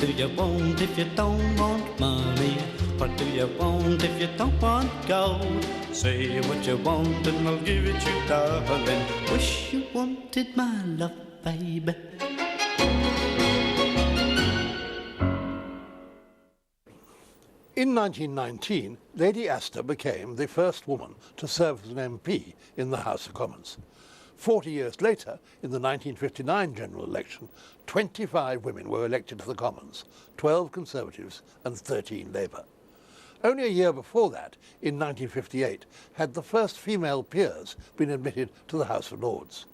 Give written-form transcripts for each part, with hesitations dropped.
do you want if you don't want money? What do you want if you don't want gold? Say what you want and I'll give it you, darling. Wish you wanted my love, baby. In 1919, Lady Astor became the first woman to serve as an MP in the House of Commons. 40 years later, in the 1959 general election, 25 women were elected to the Commons, 12 Conservatives and 13 Labour. Only a year before that, in 1958, had the first female peers been admitted to the House of Lords.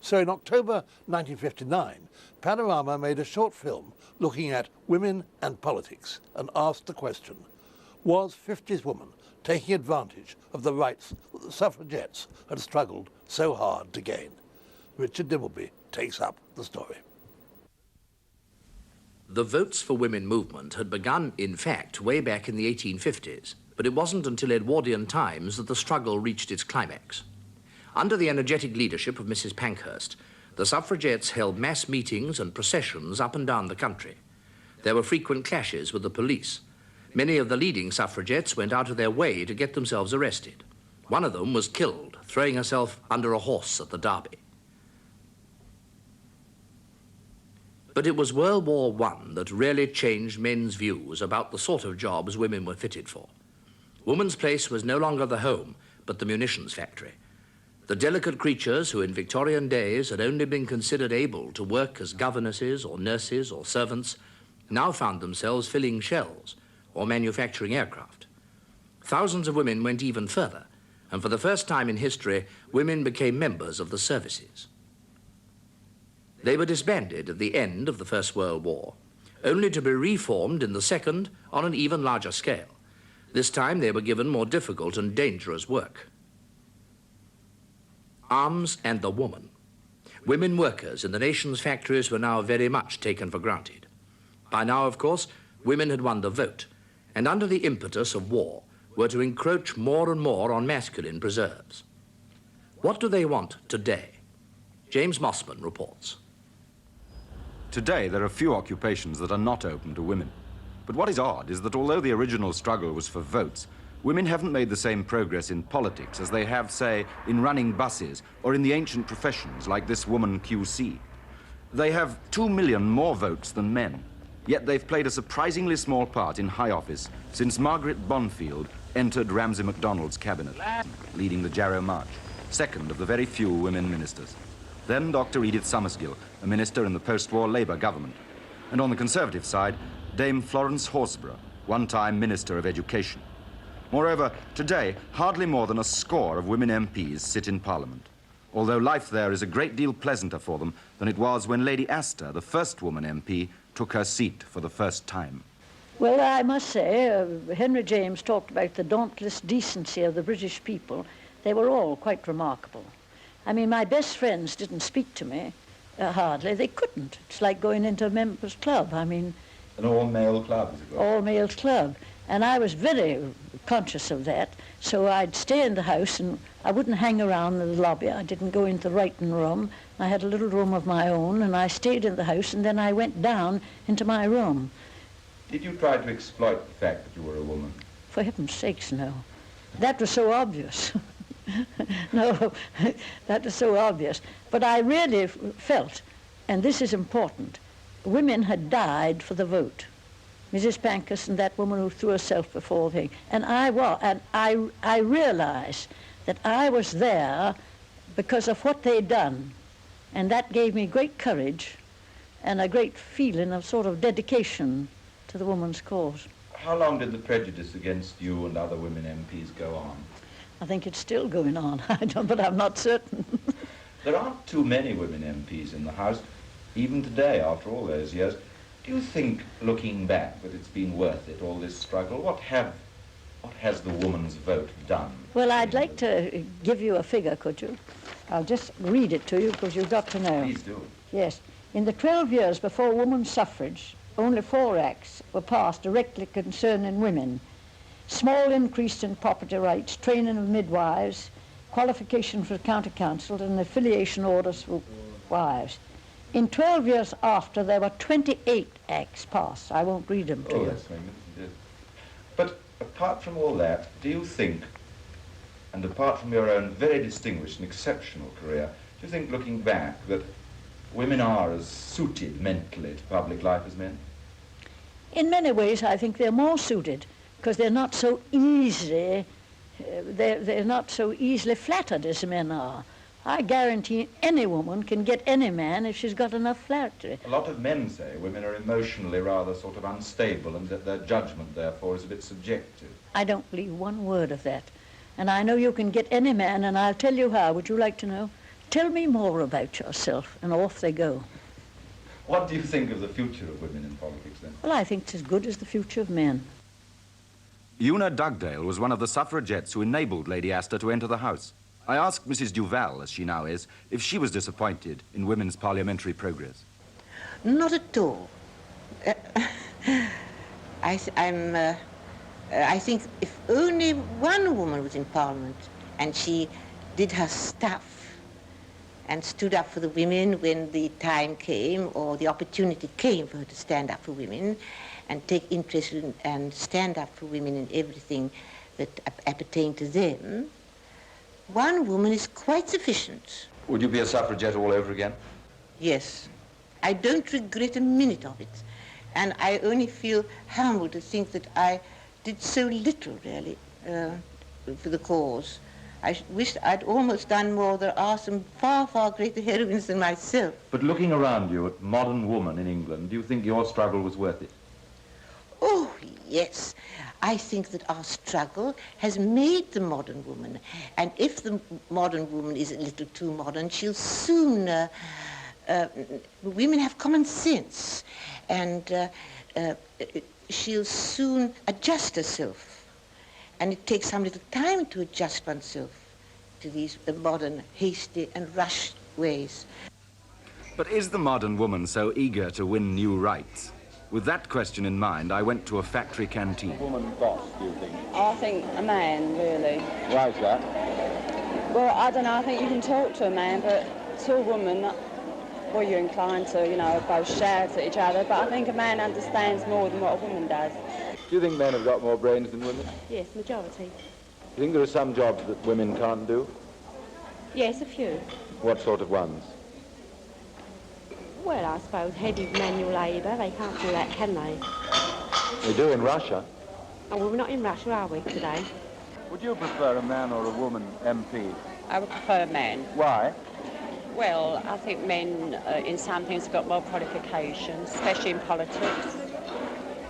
So in October 1959, Panorama made a short film looking at women and politics and asked the question, was 50s woman taking advantage of the rights that the suffragettes had struggled so hard to gain? Richard Dimbleby takes up the story. The Votes for Women movement had begun, in fact, way back in the 1850s, but it wasn't until Edwardian times that the struggle reached its climax. Under the energetic leadership of Mrs. Pankhurst, the suffragettes held mass meetings and processions up and down the country. There were frequent clashes with the police. Many of the leading suffragettes went out of their way to get themselves arrested. One of them was killed, throwing herself under a horse at the Derby. But it was World War I that really changed men's views about the sort of jobs women were fitted for. Woman's place was no longer the home, but the munitions factory. The delicate creatures who in Victorian days had only been considered able to work as governesses or nurses or servants now found themselves filling shells or manufacturing aircraft. Thousands of women went even further, and for the first time in history, women became members of the services. They were disbanded at the end of the First World War, only to be reformed in the Second on an even larger scale. This time they were given more difficult and dangerous work. Arms and the woman. Women workers in the nation's factories were now very much taken for granted. By now, of course, women had won the vote, and under the impetus of war, were to encroach more and more on masculine preserves. What do they want today? James Mossman reports. Today, there are few occupations that are not open to women. But what is odd is that although the original struggle was for votes, women haven't made the same progress in politics as they have, say, in running buses or in the ancient professions like this woman QC. They have 2 million more votes than men, yet they've played a surprisingly small part in high office since Margaret Bonfield entered Ramsay MacDonald's cabinet, leading the Jarrow March, second of the very few women ministers. Then Dr. Edith Summersgill, a minister in the post-war Labour government. And on the Conservative side, Dame Florence Horsburgh, one-time Minister of Education. Moreover, today, hardly more than a score of women MPs sit in Parliament, although life there is a great deal pleasanter for them than it was when Lady Astor, the first woman MP, took her seat for the first time. Well, I must say, Henry James talked about the dauntless decency of the British people. They were all quite remarkable. I mean, my best friends didn't speak to me, hardly. They couldn't. It's like going into a members' club. I mean... An all-male club, is it? All-male club. And I was very conscious of that, so I'd stay in the house and I wouldn't hang around in the lobby. I didn't go into the writing room. I had a little room of my own, and I stayed in the house, and then I went down into my room. Did you try to exploit the fact that you were a woman? For heaven's sakes, no. That was so obvious. No, that was so obvious. But I really felt, and this is important, women had died for the vote. Mrs. Pankhurst and that woman who threw herself before the thing. And I realized that I was there because of what they'd done. And that gave me great courage and a great feeling of sort of dedication to the woman's cause. How long did the prejudice against you and other women MPs go on? I think it's still going on, but I'm not certain. There aren't too many women MPs in the House, even today, after all those years. Do you think, looking back, that it's been worth it, all this struggle? What has the woman's vote done? Well, I'd like to give you a figure, could you? I'll just read it to you, because you've got to know. Please do. Yes. In the 12 years before women's suffrage, only 4 acts were passed directly concerning women. Small increase in property rights, training of midwives, qualification for county council, and affiliation orders for wives. In 12 years after, there were 28 acts passed. I won't read them to you. That's magnificent. But apart from all that, do you think, and apart from your own very distinguished and exceptional career, do you think, looking back, that women are as suited mentally to public life as men? In many ways, I think they're more suited, because they're not so easily, they're not so easily flattered as men are. I guarantee any woman can get any man if she's got enough flattery. A lot of men say women are emotionally rather sort of unstable and that their judgment, therefore, is a bit subjective. I don't believe one word of that. And I know you can get any man, and I'll tell you how. Would you like to know? Tell me more about yourself, and off they go. What do you think of the future of women in politics, then? Well, I think it's as good as the future of men. Una Dugdale was one of the suffragettes who enabled Lady Astor to enter the House. I asked Mrs. Duvall, as she now is, if she was disappointed in women's parliamentary progress. Not at all. I think if only one woman was in Parliament and she did her stuff and stood up for the women when the time came or the opportunity came for her to stand up for women and take interest in and stand up for women in everything that appertained to them, one woman is quite sufficient. Would you be a suffragette all over again? Yes. I don't regret a minute of it. And I only feel humbled to think that I did so little, really, for the cause. I wish I'd almost done more. There are some far, far greater heroines than myself. But looking around you at modern woman in England, do you think your struggle was worth it? Oh, yes. I think that our struggle has made the modern woman. And if the modern woman is a little too modern, she'll soon... women have common sense. And she'll soon adjust herself. And it takes some little time to adjust oneself to these modern, hasty and rushed ways. But is the modern woman so eager to win new rights? With that question in mind, I went to a factory canteen. Woman boss, do you think? I think a man, really. Why is that? Well, I don't know, I think you can talk to a man, but to a woman, well, you're inclined to, you know, both shout at each other, but I think a man understands more than what a woman does. Do you think men have got more brains than women? Yes, majority. Do you think there are some jobs that women can't do? Yes, a few. What sort of ones? Well, I suppose heavy manual labour, they can't do that, can they? They do in Russia. Oh, well, we're not in Russia, are we, today? Would you prefer a man or a woman MP? I would prefer a man. Why? Well, I think men in some things have got more qualifications, especially in politics.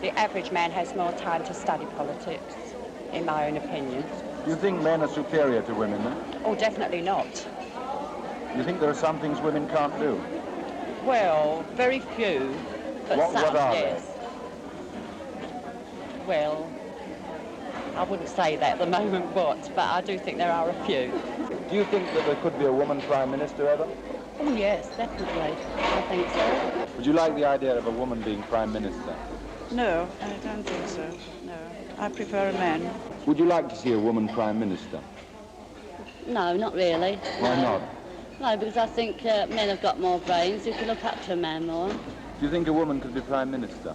The average man has more time to study politics, in my own opinion. Do you think men are superior to women, then? Oh, definitely not. Do you think there are some things women can't do? Well, very few, but What some, are they? yes. Well, I wouldn't say that at the moment what, but I do think there are a few. Do you think that there could be a woman prime minister ever? Oh, yes, definitely. I think so. Would you like the idea of a woman being prime minister? No, I don't think so. No, I prefer a man. Would you like to see a woman prime minister? No, not really. Why not? No, because I think men have got more brains. You can look up to a man more. Do you think a woman could be prime minister?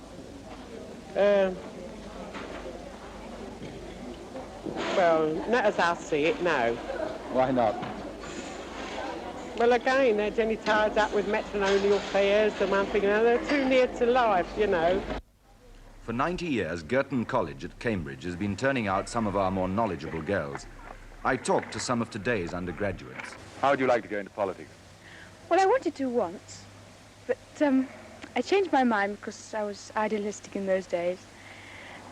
Well, not as I see it, no. Why not? Well, again, they're generally tied up with matrimonial affairs and one thing and another. They're too near to life, you know. For 90 years, Girton College at Cambridge has been turning out some of our more knowledgeable girls. I talked to some of today's undergraduates. How would you like to go into politics? Well, I wanted to once, but I changed my mind because I was idealistic in those days.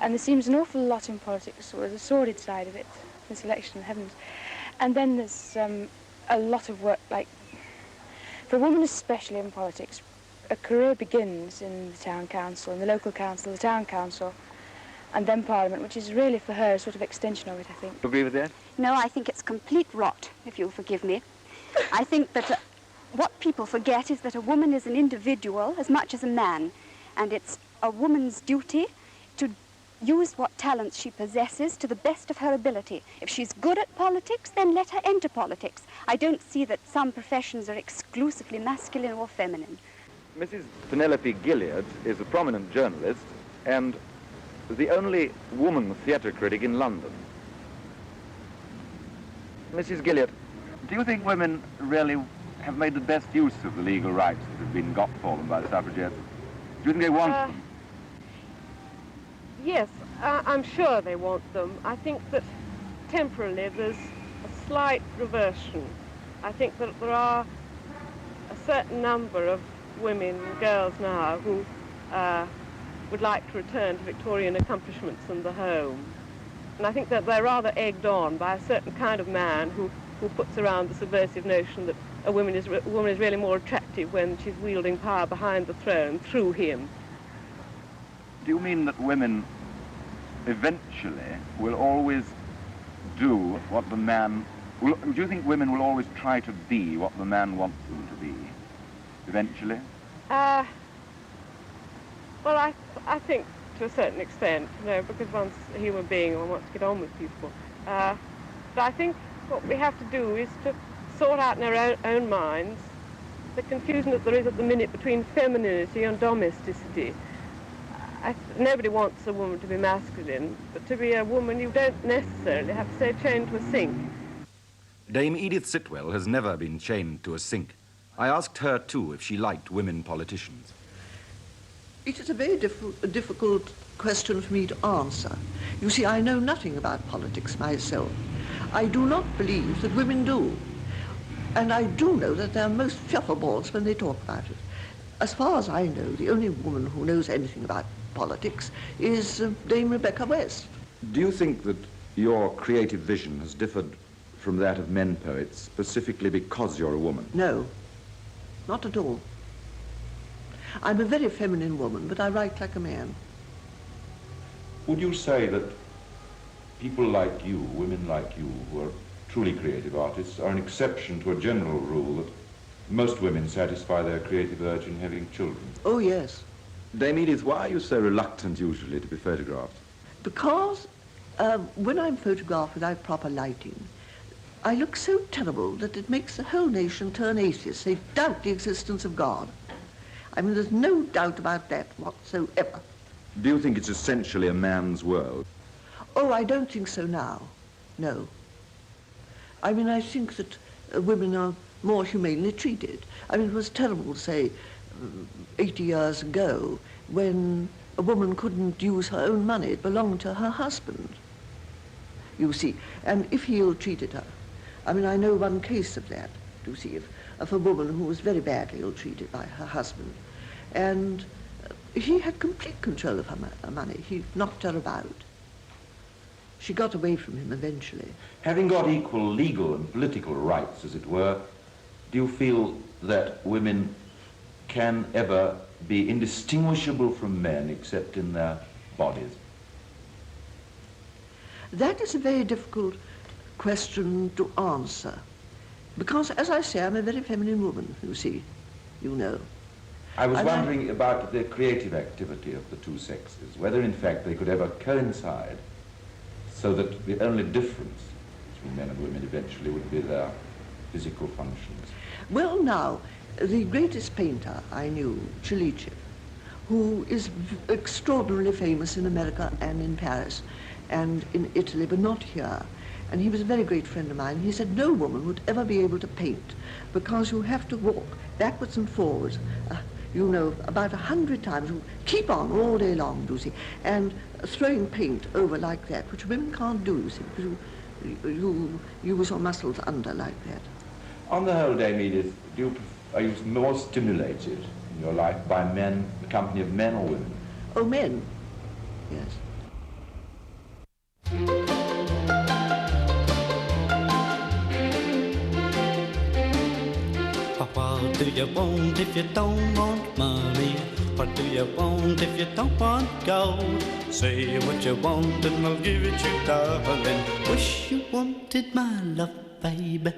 And there seems an awful lot in politics, or the sordid side of it, this election of heavens. And then there's a lot of work, like, for a woman especially in politics, a career begins in the town council, in the local council, the town council, and then Parliament, which is really for her a sort of extension of it, I think. Do you agree with that? No, I think it's complete rot, if you'll forgive me. I think that what people forget is that a woman is an individual as much as a man, and it's a woman's duty to use what talents she possesses to the best of her ability. If she's good at politics, then let her enter politics. I don't see that some professions are exclusively masculine or feminine. Mrs. Penelope Gilliatt is a prominent journalist and the only woman theatre critic in London. Mrs. Gilliatt, do you think women really have made the best use of the legal rights that have been got for them by the suffragettes? Do you think they want them? Yes, I'm sure they want them. I think that temporarily there's a slight reversion. I think that there are a certain number of women, girls now, who would like to return to Victorian accomplishments and the home. And I think that they're rather egged on by a certain kind of man who puts around the subversive notion that a woman is really more attractive when she's wielding power behind the throne through him. Do you mean that women eventually will always do what the man... do you think women will always try to be what the man wants them to be, eventually? Well, I think to a certain extent, you know, because one's a human being and one wants to get on with people. But I think what we have to do is to sort out in our own minds the confusion that there is at the minute between femininity and domesticity. Nobody wants a woman to be masculine, but to be a woman you don't necessarily have to say chained to a sink. Dame Edith Sitwell has never been chained to a sink. I asked her too if she liked women politicians. It is a very difficult question for me to answer. You see, I know nothing about politics myself. I do not believe that women do. And I do know that they're most fluffleballs when they talk about it. As far as I know, the only woman who knows anything about politics is Dame Rebecca West. Do you think that your creative vision has differed from that of men poets specifically because you're a woman? No, not at all. I'm a very feminine woman, but I write like a man. Would you say that people like you, women like you, who are truly creative artists, are an exception to a general rule that most women satisfy their creative urge in having children? Oh, yes. Dame Edith, why are you so reluctant usually to be photographed? Because when I'm photographed without proper lighting, I look so terrible that it makes the whole nation turn atheist. They doubt the existence of God. I mean, there's no doubt about that whatsoever. Do you think it's essentially a man's world? Oh, I don't think so now. No. I mean, I think that women are more humanely treated. I mean, it was terrible, say, 80 years ago, when a woman couldn't use her own money. It belonged to her husband, you see. And if he ill-treated her, I mean, I know one case of that, you see, of a woman who was very badly ill-treated by her husband. And he had complete control of her money. He knocked her about. She got away from him eventually. Having got equal legal and political rights, as it were, do you feel that women can ever be indistinguishable from men except in their bodies? That is a very difficult question to answer. Because, as I say, I'm a very feminine woman, you see, you know. I was wondering about the creative activity of the two sexes, whether in fact they could ever coincide so that the only difference between men and women eventually would be their physical functions. Well, now, the greatest painter I knew, Gilliatt, who is extraordinarily famous in America and in Paris and in Italy, but not here. And he was a very great friend of mine. He said no woman would ever be able to paint because you have to walk backwards and forwards, you know, about 100 times. You keep on all day long, you see, and throwing paint over like that, which women can't do, you see, because you use your muscles under like that. On the whole, Dame Edith, are you more stimulated in your life by men, the company of men or women? Oh, men, yes. What do you want if you don't want money? What do you want if you don't want gold? Say what you want and I'll give it you, darling. Wish you wanted my love, baby.